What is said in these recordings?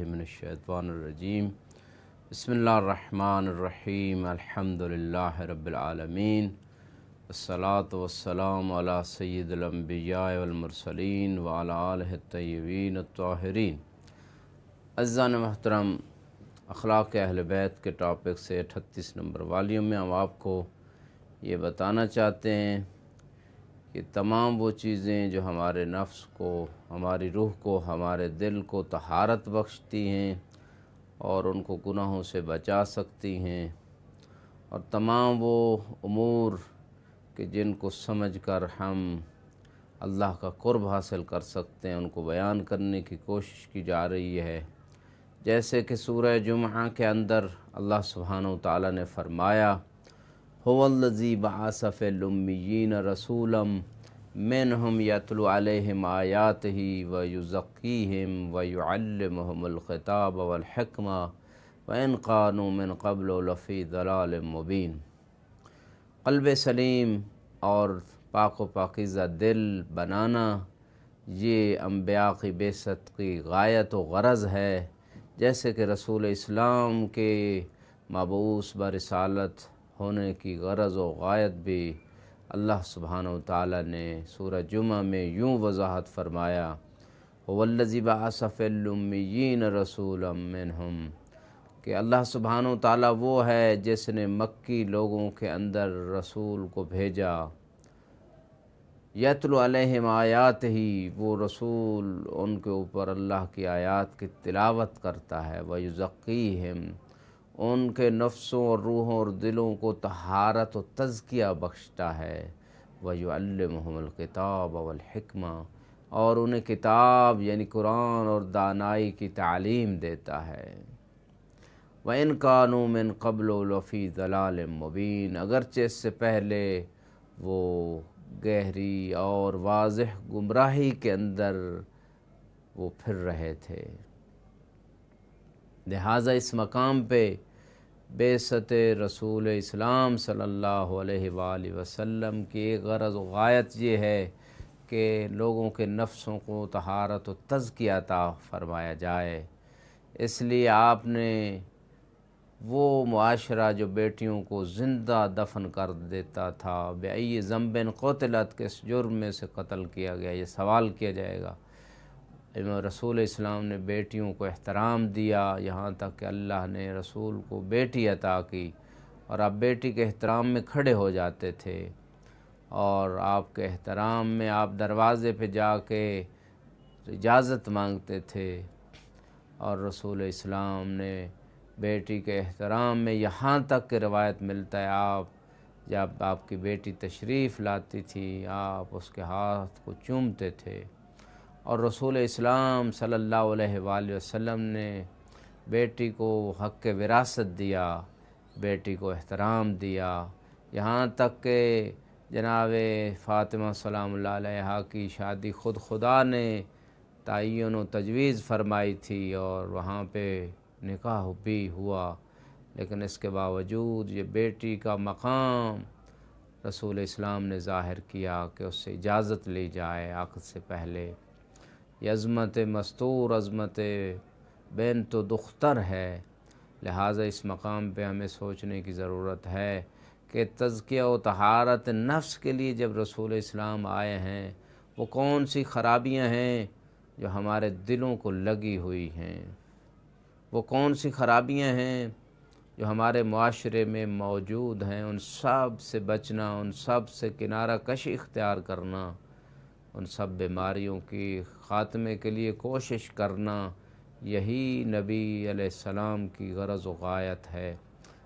من الشیطان الرجیم بسم اللہ الرحمن الرحیم الحمدللہ رب العالمین الصلاۃ والسلام علی سید الانبیاء والمرسلین وعلی آلہ الطیبین الطاہرین۔ عزیزان محترم، اخلاق اہل بیت کے ٹاپک سے 38 نمبر والیوم میں ہم آپ کو یہ بتانا چاہتے ہیں کہ تمام وہ چیزیں جو ہمارے نفس کو، ہماری روح کو، ہمارے دل کو طہارت بخشتی ہیں اور ان کو گناہوں سے بچا سکتی ہیں، اور تمام وہ امور کہ جن کو سمجھ کر ہم اللہ کا قرب حاصل کر سکتے ہیں ان کو بیان کرنے کی کوشش کی جا رہی ہے۔ جیسے کہ سورہ جمعہ کے اندر اللہ سبحانہ وتعالی نے فرمایا هو الذی بعث فی الامیین رسولا منہم یتلو علیہم آیاتہ ویزکیہم ویعلمہم الکتاب والحکمہ وإن کانوا من قبل لفی ضلال مبین۔ قلب سلیم اور پاک و پاکیزہ دل بنانا یہ انبیاء کی بعثت کی غایت و غرض ہے، جیسے کہ رسول اسلام کے مبعوث برسالت ہونے کی غرض و غایت بھی اللہ سبحانہ وتعالی نے سورہ جمعہ میں یوں وضاحت فرمایا هو الذی بعث فی الامیین رسولا منہم، کہ اللہ سبحانہ وتعالی وہ ہے جس نے مکی لوگوں کے اندر رسول کو بھیجا، یتلو علیہم آیات ہی، وہ رسول ان کے اوپر اللہ کی آیات کی تلاوت کرتا ہے، ویزکیہم، ان کے نفسوں اور روحوں اور دلوں کو طہارت و تزکیہ بخشتا ہے، ویعلمہم الکتاب والحکمہ، اور انہیں کتاب یعنی قرآن اور دانائی کی تعلیم دیتا ہے۔ وَإِن كَانُوا مِن قَبْلُ لَفِي ضَلَالٍ مُبِينٍ، اگرچہ اس سے پہلے وہ گہری اور واضح گمراہی کے اندر وہ پھر رہے تھے۔ لہٰذا اس مقام پہ بعثت رسول اسلام صلی اللہ علیہ وآلہ وسلم کی ایک غرض و غایت یہ ہے کہ لوگوں کے نفسوں کو طہارت و تزکیہ عطا فرمایا جائے۔ اس لیے آپ نے وہ معاشرہ جو بیٹیوں کو زندہ دفن کر دیتا تھا، بِأَيِّ ذَنبٍ قُتِلَتْ، کس جرم میں سے قتل کیا گیا، یہ سوال کیا جائے گا۔ رسول اسلام نے بیٹیوں کو احترام دیا، یہاں تک کہ اللہ نے رسول کو بیٹی عطا کی، اور آپ بیٹی کے احترام میں کھڑے ہو جاتے تھے، اور آپ کے احترام میں آپ دروازے پہ جا کے اجازت مانگتے تھے، اور رسول اسلام نے بیٹی کے احترام میں یہاں تک کہ روایت ملتا ہے جب آپ کی بیٹی تشریف لاتی تھی آپ اس کے ہاتھ کو چومتے تھے، اور رسول اسلام صلی اللہ علیہ وآلہ وسلم نے بیٹی کو حق وراثت دیا، بیٹی کو احترام دیا، یہاں تک کہ جناب فاطمہ سلام اللہ علیہا کی شادی خود خدا نے تعین و تجویز فرمائی تھی اور وہاں پہ نکاح بھی ہوا، لیکن اس کے باوجود یہ بیٹی کا مقام رسول اسلام نے ظاہر کیا کہ اس سے اجازت لی جائے عقد سے پہلے۔ یہ عظمت مستور، عظمت بنت و دختر ہے، لہٰذا اس مقام پہ ہمیں سوچنے کی ضرورت ہے کہ تزکیہ و طہارت نفس کے لیے جب رسول اسلام آئے ہیں، وہ کون سی خرابیاں ہیں جو ہمارے دلوں کو لگی ہوئی ہیں، وہ کون سی خرابیاں ہیں جو ہمارے معاشرے میں موجود ہیں، ان سب سے بچنا، ان سب سے کنارہ کشی اختیار کرنا، ان سب بیماریوں کی خاتمے کے لیے کوشش کرنا، یہی نبی علیہ السلام کی غرض و غایت ہے،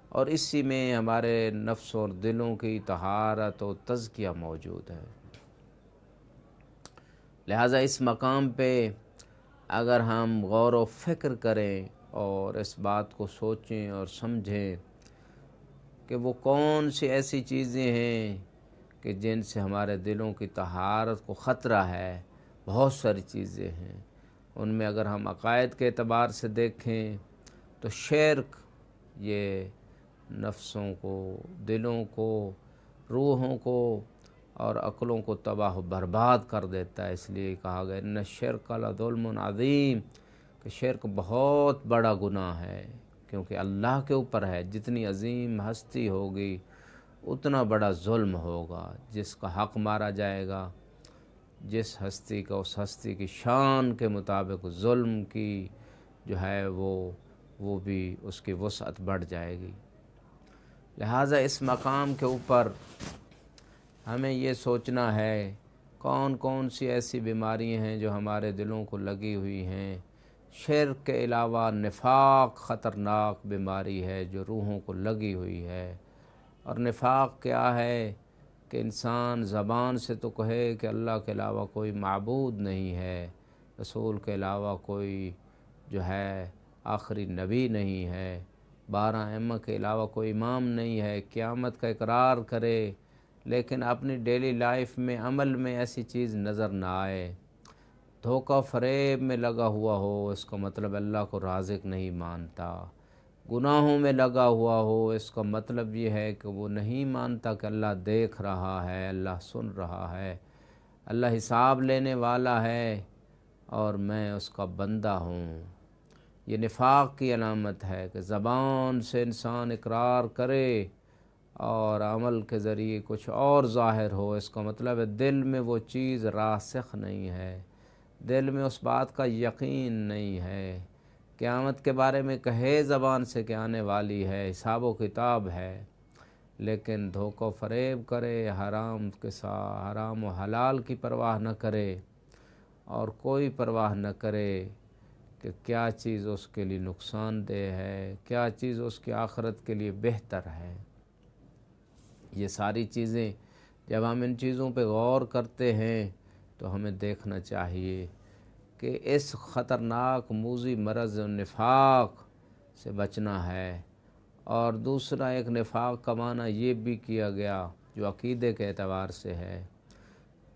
اور اسی میں ہمارے نفس اور دلوں کی طہارت و تزکیہ موجود ہے۔ لہٰذا اس مقام پہ اگر ہم غور و فکر کریں اور اس بات کو سوچیں اور سمجھیں کہ وہ کون سی ایسی چیزیں ہیں کہ جن سے ہمارے دلوں کی طہارت کو خطرہ ہے، بہت ساری چیزیں ہیں۔ ان میں اگر ہم عقائد کے اعتبار سے دیکھیں تو شرک یہ نفسوں کو، دلوں کو، روحوں کو اور عقلوں کو تباہ و برباد کر دیتا ہے، اس لیے کہا گیا ان الشرک لظلم عظیم، کہ شرک بہت بڑا گناہ ہے، کیونکہ اللہ کے اوپر ہے۔ جتنی عظیم ہستی ہوگی اتنا بڑا ظلم ہوگا۔ جس کا حق مارا جائے گا، جس ہستی کا اس ہستی کی شان کے مطابق ظلم کی جو ہے وہ بھی اس کی وسعت بڑھ جائے گی۔ لہٰذا اس مقام کے اوپر ہمیں یہ سوچنا ہے کون کون سی ایسی بیماریاں ہیں جو ہمارے دلوں کو لگی ہوئی ہیں۔ شرک کے علاوہ نفاق خطرناک بیماری ہے جو روحوں کو لگی ہوئی ہے۔ اور نفاق کیا ہے کہ انسان زبان سے تو کہے کہ اللہ کے علاوہ کوئی معبود نہیں ہے، رسول کے علاوہ کوئی جو ہے آخری نبی نہیں ہے، 12 ائمہ کے علاوہ کوئی امام نہیں ہے، قیامت کا اقرار کرے، لیکن اپنی ڈیلی لائف میں عمل میں ایسی چیز نظر نہ آئے، دھوکہ فریب میں لگا ہوا ہو، اس کا مطلب اللہ کو رازق نہیں مانتا، گناہوں میں لگا ہوا ہو، اس کا مطلب یہ ہے کہ وہ نہیں مانتا کہ اللہ دیکھ رہا ہے، اللہ سن رہا ہے، اللہ حساب لینے والا ہے اور میں اس کا بندہ ہوں۔ یہ نفاق کی علامت ہے کہ زبان سے انسان اقرار کرے اور عمل کے ذریعے کچھ اور ظاہر ہو، اس کا مطلب ہے دل میں وہ چیز راسخ نہیں ہے، دل میں اس بات کا یقین نہیں ہے۔ قیامت کے بارے میں کہے زبان سے کہ آنے والی ہے، حساب و کتاب ہے، لیکن دھوکہ و فریب کرے، حرام و حلال کی پرواہ نہ کرے اور کوئی پرواہ نہ کرے کہ کیا چیز اس کے لیے نقصان دہ ہے، کیا چیز اس کی آخرت کے لیے بہتر ہے۔ یہ ساری چیزیں جب ہم ان چیزوں پہ غور کرتے ہیں تو ہمیں دیکھنا چاہیے کہ اس خطرناک موذی مرض نفاق سے بچنا ہے۔ اور دوسرا ایک نفاق کا معنی یہ بھی کیا گیا جو عقیدے کے اعتبار سے ہے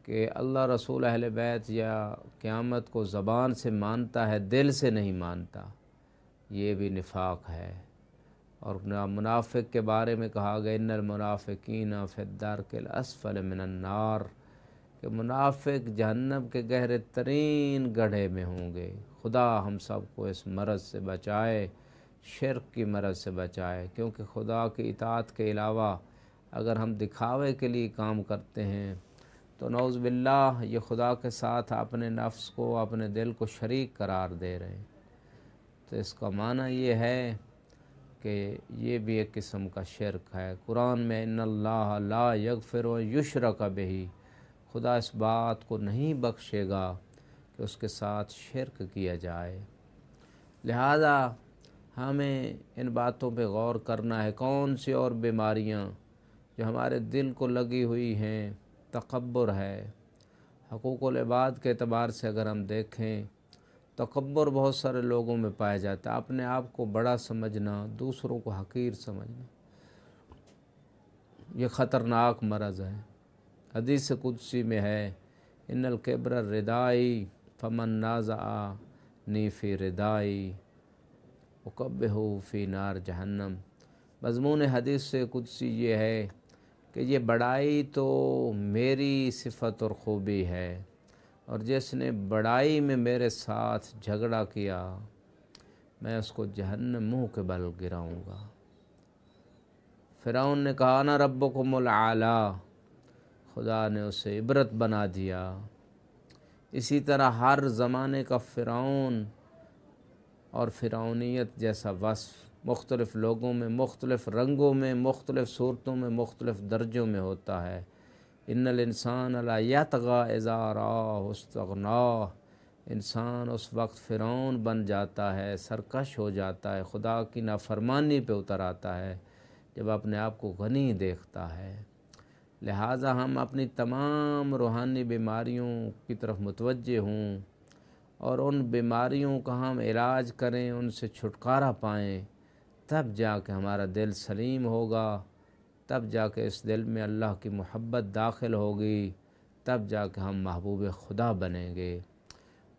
کہ اللہ رسول اہل بیت یا قیامت کو زبان سے مانتا ہے، دل سے نہیں مانتا، یہ بھی نفاق ہے۔ اور منافق کے بارے میں کہا گیا ان المنافقین فی الدرک الاسفل من النار، کہ منافق جہنم کے گہرے ترین گڑھے میں ہوں گے۔ خدا ہم سب کو اس مرض سے بچائے، شرک کی مرض سے بچائے، کیونکہ خدا کی اطاعت کے علاوہ اگر ہم دکھاوے کے لیے کام کرتے ہیں تو نعوذ باللہ یہ خدا کے ساتھ اپنے نفس کو، اپنے دل کو شریک قرار دے رہے ہیں۔ تو اس کا معنی یہ ہے کہ یہ بھی ایک قسم کا شرک ہے۔ قرآن میں ان اللہ لا یغفر یشرک بہ، خدا اس بات کو نہیں بخشے گا کہ اس کے ساتھ شرک کیا جائے۔ لہذا ہمیں ان باتوں پہ غور کرنا ہے۔ کون سی اور بیماریاں جو ہمارے دل کو لگی ہوئی ہیں؟ تکبر ہے۔ حقوق العباد کے اعتبار سے اگر ہم دیکھیں، تکبر بہت سارے لوگوں میں پایا جاتا ہے، اپنے آپ کو بڑا سمجھنا، دوسروں کو حقیر سمجھنا، یہ خطرناک مرض ہے۔ حدیث قدسی میں ہے ان الکبر ردائی فمن نازعنی فی ردائی اکبہ فی نار جہنم۔ مضمون حدیث قدسی یہ ہے کہ یہ بڑائی تو میری صفت اور خوبی ہے، اور جس نے بڑائی میں میرے ساتھ جھگڑا کیا میں اس کو جہنم منہ کے بل گراؤں گا۔ فرعون نے کہا انا ربکم الاعلی، خدا نے اسے عبرت بنا دیا۔ اسی طرح ہر زمانے کا فرعون اور فرعونیت جیسا وصف مختلف لوگوں میں، مختلف رنگوں میں، مختلف صورتوں میں، مختلف درجوں میں ہوتا ہے۔ ان الانسان لیطغی اذا رآہ استغنی، انسان اس وقت فرعون بن جاتا ہے، سرکش ہو جاتا ہے، خدا کی نافرمانی پہ اتر آتا ہے جب اپنے آپ کو غنی دیکھتا ہے۔ لہٰذا ہم اپنی تمام روحانی بیماریوں کی طرف متوجہ ہوں اور ان بیماریوں کا ہم علاج کریں، ان سے چھٹکارا پائیں، تب جا کے ہمارا دل سلیم ہوگا، تب جا کے اس دل میں اللہ کی محبت داخل ہوگی، تب جا کے ہم محبوب خدا بنیں گے۔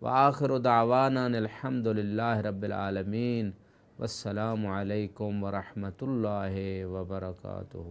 وآخر دعوانا ان الحمد للہ رب العالمین، والسلام علیکم ورحمۃ اللہ وبرکاتہ۔